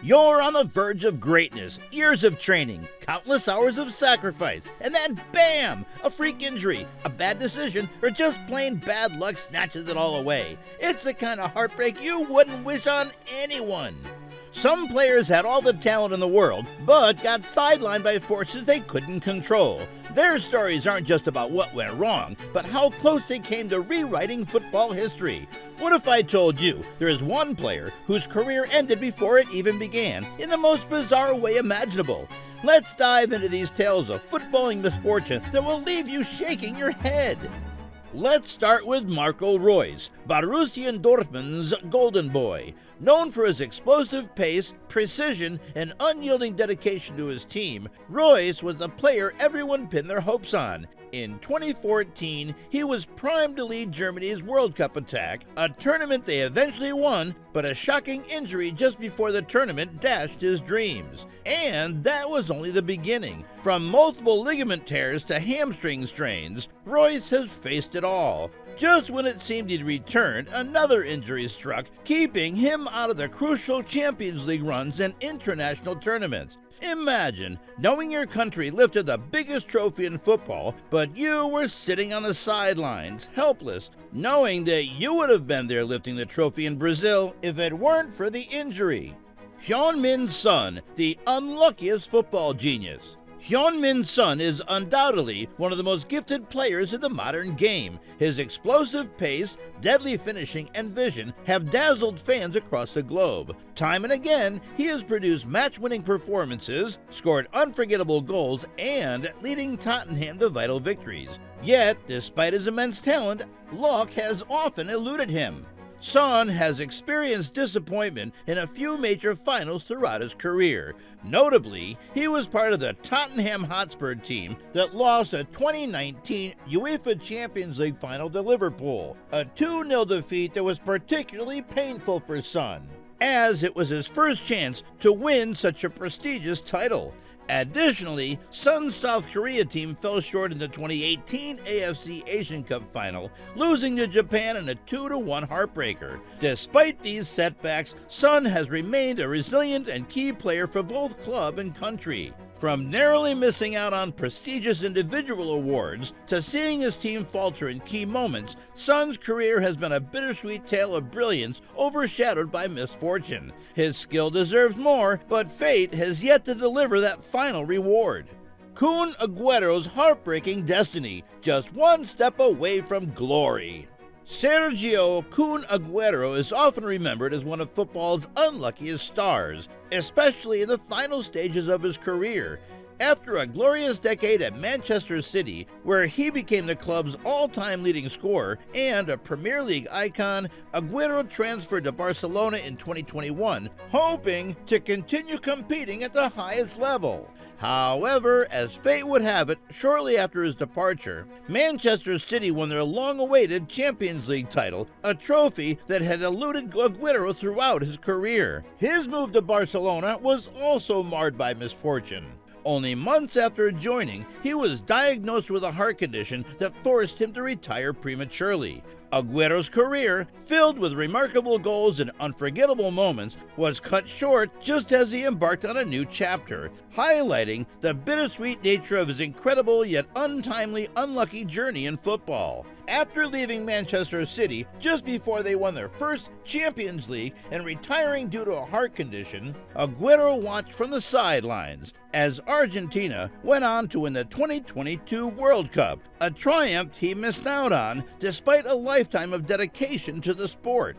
You're on the verge of greatness, years of training, countless hours of sacrifice, and then bam! A freak injury, a bad decision, or just plain bad luck snatches it all away. It's the kind of heartbreak you wouldn't wish on anyone. Some players had all the talent in the world, but got sidelined by forces they couldn't control. Their stories aren't just about what went wrong, but how close they came to rewriting football history. What if I told you there is one player whose career ended before it even began, in the most bizarre way imaginable? Let's dive into these tales of footballing misfortune that will leave you shaking your head. Let's start with Marco Reus, Borussia Dortmund's golden boy. Known for his explosive pace, precision, and unyielding dedication to his team, Reus was the player everyone pinned their hopes on. In 2014, he was primed to lead Germany's World Cup attack, a tournament they eventually won, but a shocking injury just before the tournament dashed his dreams. And that was only the beginning. From multiple ligament tears to hamstring strains, Reus has faced it all. Just when it seemed he'd returned, another injury struck, keeping him out of the crucial Champions League runs and international tournaments. Imagine knowing your country lifted the biggest trophy in football, but you were sitting on the sidelines, helpless, knowing that you would have been there lifting the trophy in Brazil if it weren't for the injury. Heung-min Son, the unluckiest football genius. Heung-min Son is undoubtedly one of the most gifted players in the modern game. His explosive pace, deadly finishing, and vision have dazzled fans across the globe. Time and again, he has produced match-winning performances, scored unforgettable goals, and leading Tottenham to vital victories. Yet, despite his immense talent, luck has often eluded him. Son has experienced disappointment in a few major finals throughout his career. Notably, he was part of the Tottenham Hotspur team that lost a 2019 UEFA Champions League final to Liverpool, a 2-0 defeat that was particularly painful for Son, as it was his first chance to win such a prestigious title. Additionally, Son's South Korea team fell short in the 2018 AFC Asian Cup final, losing to Japan in a 2-1 heartbreaker. Despite these setbacks, Son has remained a resilient and key player for both club and country. From narrowly missing out on prestigious individual awards to seeing his team falter in key moments, Son's career has been a bittersweet tale of brilliance overshadowed by misfortune. His skill deserves more, but fate has yet to deliver that final reward. Kun Agüero's heartbreaking destiny, just one step away from glory. Sergio Kun Agüero is often remembered as one of football's unluckiest stars, especially in the final stages of his career. After a glorious decade at Manchester City, where he became the club's all-time leading scorer and a Premier League icon, Agüero transferred to Barcelona in 2021, hoping to continue competing at the highest level. However, as fate would have it, shortly after his departure, Manchester City won their long-awaited Champions League title, a trophy that had eluded Agüero throughout his career. His move to Barcelona was also marred by misfortune. Only months after joining, he was diagnosed with a heart condition that forced him to retire prematurely. Agüero's career, filled with remarkable goals and unforgettable moments, was cut short just as he embarked on a new chapter, highlighting the bittersweet nature of his incredible yet untimely, unlucky journey in football. After leaving Manchester City just before they won their first Champions League and retiring due to a heart condition, Agüero watched from the sidelines as Argentina went on to win the 2022 World Cup, a triumph he missed out on despite a lifetime of dedication to the sport.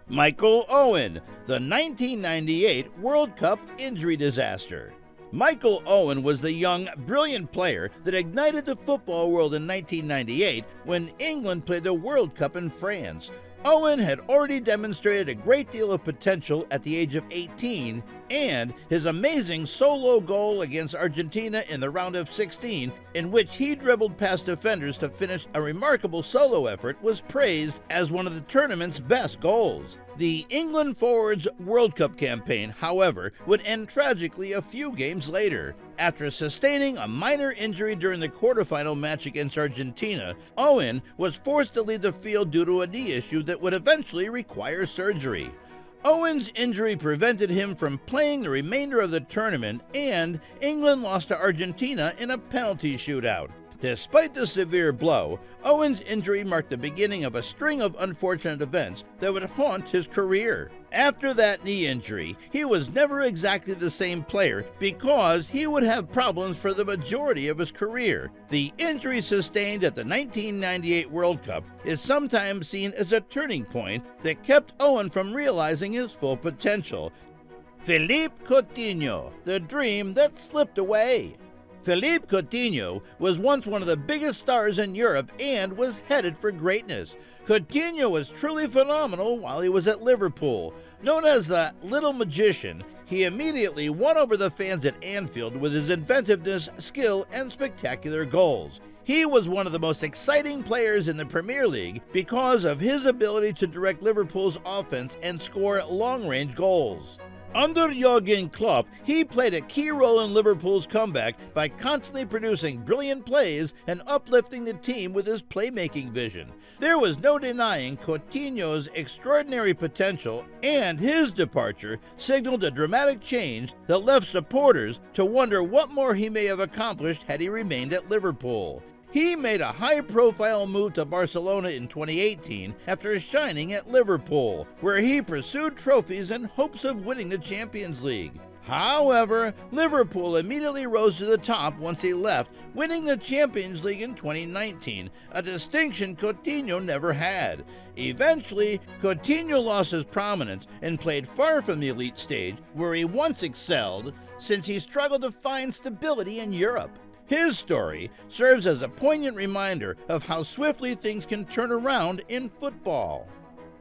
Michael Owen, the 1998 World Cup injury disaster. Michael Owen was the young, brilliant player that ignited the football world in 1998 when England played the World Cup in France. Owen had already demonstrated a great deal of potential at the age of 18, and his amazing solo goal against Argentina in the round of 16, in which he dribbled past defenders to finish a remarkable solo effort, was praised as one of the tournament's best goals. The England forwards' World Cup campaign, however, would end tragically a few games later. After sustaining a minor injury during the quarterfinal match against Argentina, Owen was forced to leave the field due to a knee issue that would eventually require surgery. Owen's injury prevented him from playing the remainder of the tournament, and England lost to Argentina in a penalty shootout. Despite the severe blow, Owen's injury marked the beginning of a string of unfortunate events that would haunt his career. After that knee injury, he was never exactly the same player because he would have problems for the majority of his career. The injury sustained at the 1998 World Cup is sometimes seen as a turning point that kept Owen from realizing his full potential. Philippe Coutinho, the dream that slipped away. Philippe Coutinho was once one of the biggest stars in Europe and was headed for greatness. Coutinho was truly phenomenal while he was at Liverpool. Known as the Little Magician, he immediately won over the fans at Anfield with his inventiveness, skill, and spectacular goals. He was one of the most exciting players in the Premier League because of his ability to direct Liverpool's offense and score long-range goals. Under Jurgen Klopp, he played a key role in Liverpool's comeback by constantly producing brilliant plays and uplifting the team with his playmaking vision. There was no denying Coutinho's extraordinary potential, and his departure signaled a dramatic change that left supporters to wonder what more he may have accomplished had he remained at Liverpool. He made a high-profile move to Barcelona in 2018 after shining at Liverpool, where he pursued trophies in hopes of winning the Champions League. However, Liverpool immediately rose to the top once he left, winning the Champions League in 2019, a distinction Coutinho never had. Eventually, Coutinho lost his prominence and played far from the elite stage, where he once excelled, since he struggled to find stability in Europe. His story serves as a poignant reminder of how swiftly things can turn around in football.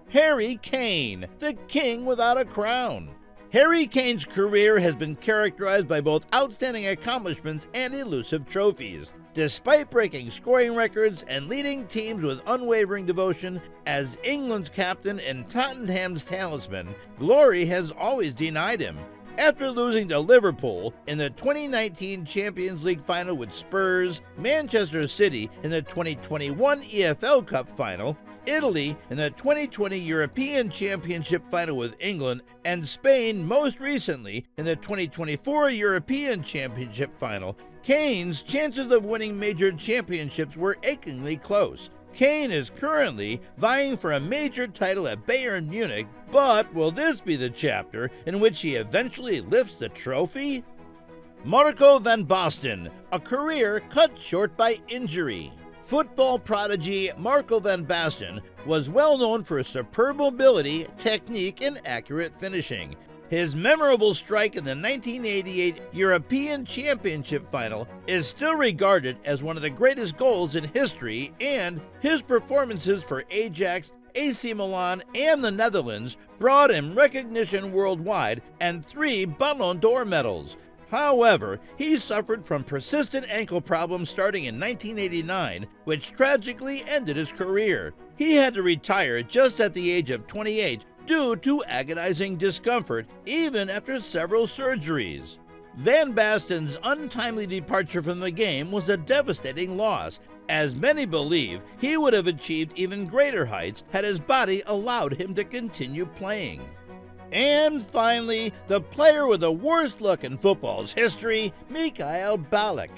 Harry Kane, the king without a crown. Harry Kane's career has been characterized by both outstanding accomplishments and elusive trophies. Despite breaking scoring records and leading teams with unwavering devotion, as England's captain and Tottenham's talisman, glory has always denied him. After losing to Liverpool in the 2019 Champions League final with Spurs, Manchester City in the 2021 EFL Cup final, Italy in the 2020 European Championship final with England, and Spain most recently in the 2024 European Championship final, Kane's chances of winning major championships were achingly close. Kane is currently vying for a major title at Bayern Munich, but will this be the chapter in which he eventually lifts the trophy? Marco van Basten, a career cut short by injury. Football prodigy Marco van Basten was well known for superb mobility, technique, and accurate finishing. His memorable strike in the 1988 European Championship final is still regarded as one of the greatest goals in history, and his performances for Ajax, AC Milan, and the Netherlands brought him recognition worldwide and 3 Ballon d'Or medals. However, he suffered from persistent ankle problems starting in 1989, which tragically ended his career. He had to retire just at the age of 28 due to agonizing discomfort, even after several surgeries. Van Basten's untimely departure from the game was a devastating loss, as many believe he would have achieved even greater heights had his body allowed him to continue playing. And finally, the player with the worst luck in football's history, Michael Ballack.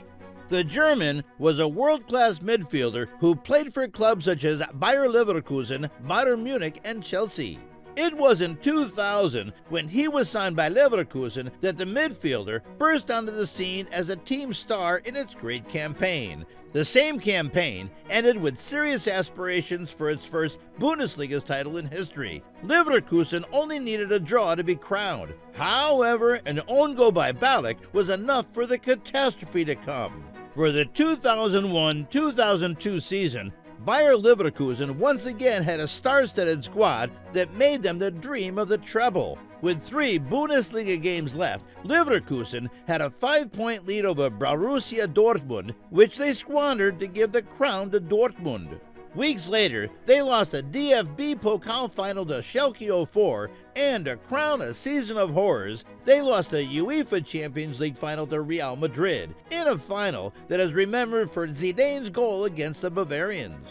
The German was a world-class midfielder who played for clubs such as Bayer Leverkusen, Bayern Munich, and Chelsea. It was in 2000, when he was signed by Leverkusen, that the midfielder burst onto the scene as a team star in its great campaign. The same campaign ended with serious aspirations for its first Bundesliga title in history. Leverkusen only needed a draw to be crowned. However, an own goal by Ballack was enough for the catastrophe to come. For the 2001-2002 season, Bayer Leverkusen once again had a star-studded squad that made them the dream of the treble. With 3 Bundesliga games left, Leverkusen had a 5-point lead over Borussia Dortmund, which they squandered to give the crown to Dortmund. Weeks later, they lost a DFB Pokal final to Schalke 04, and to crown a season of horrors, they lost the UEFA Champions League final to Real Madrid, in a final that is remembered for Zidane's goal against the Bavarians.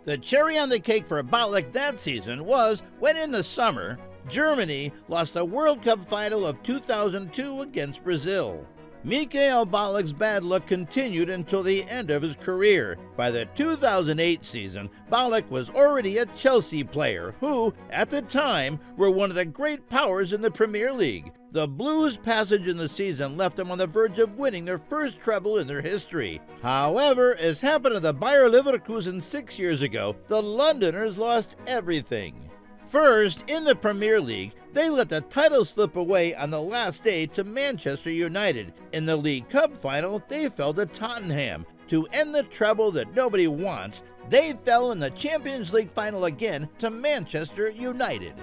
The cherry on the cake for Ballack that season was when in the summer, Germany lost the World Cup final of 2002 against Brazil. Mikhail Balik's bad luck continued until the end of his career. By the 2008 season, Balik was already a Chelsea player who, at the time, were one of the great powers in the Premier League. The Blues' passage in the season left them on the verge of winning their first treble in their history. However, as happened to the Bayer Leverkusen 6 years ago, the Londoners lost everything. First, in the Premier League, they let the title slip away on the last day to Manchester United. In the League Cup final, they fell to Tottenham. To end the treble that nobody wants, they fell in the Champions League final again to Manchester United.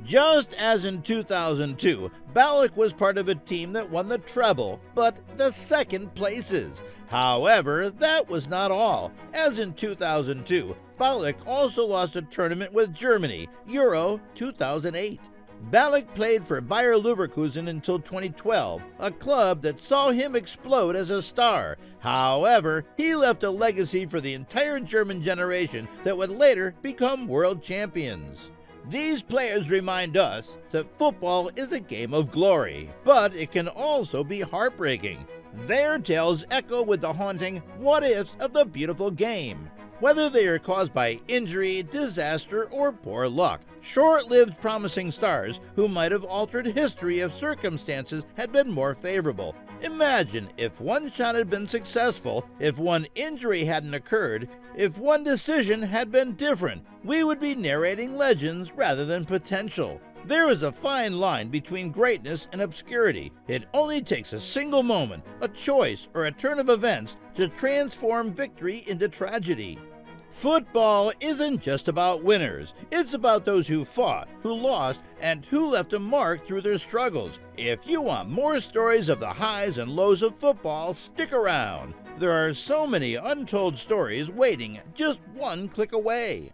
Just as in 2002, Balik was part of a team that won the treble, but the second places. However, that was not all. As in 2002, Balik also lost a tournament with Germany, Euro 2008. Balik played for Bayer Leverkusen until 2012, a club that saw him explode as a star. However, he left a legacy for the entire German generation that would later become world champions. These players remind us that football is a game of glory, but it can also be heartbreaking. Their tales echo with the haunting what-ifs of the beautiful game, whether they are caused by injury, disaster, or poor luck. Short-lived promising stars who might have altered history if circumstances had been more favorable. Imagine if one shot had been successful, if one injury hadn't occurred, if one decision had been different. We would be narrating legends rather than potential. There is a fine line between greatness and obscurity. It only takes a single moment, a choice, or a turn of events to transform victory into tragedy. Football isn't just about winners. It's about those who fought, who lost, and who left a mark through their struggles. If you want more stories of the highs and lows of football, stick around. There are so many untold stories waiting just one click away.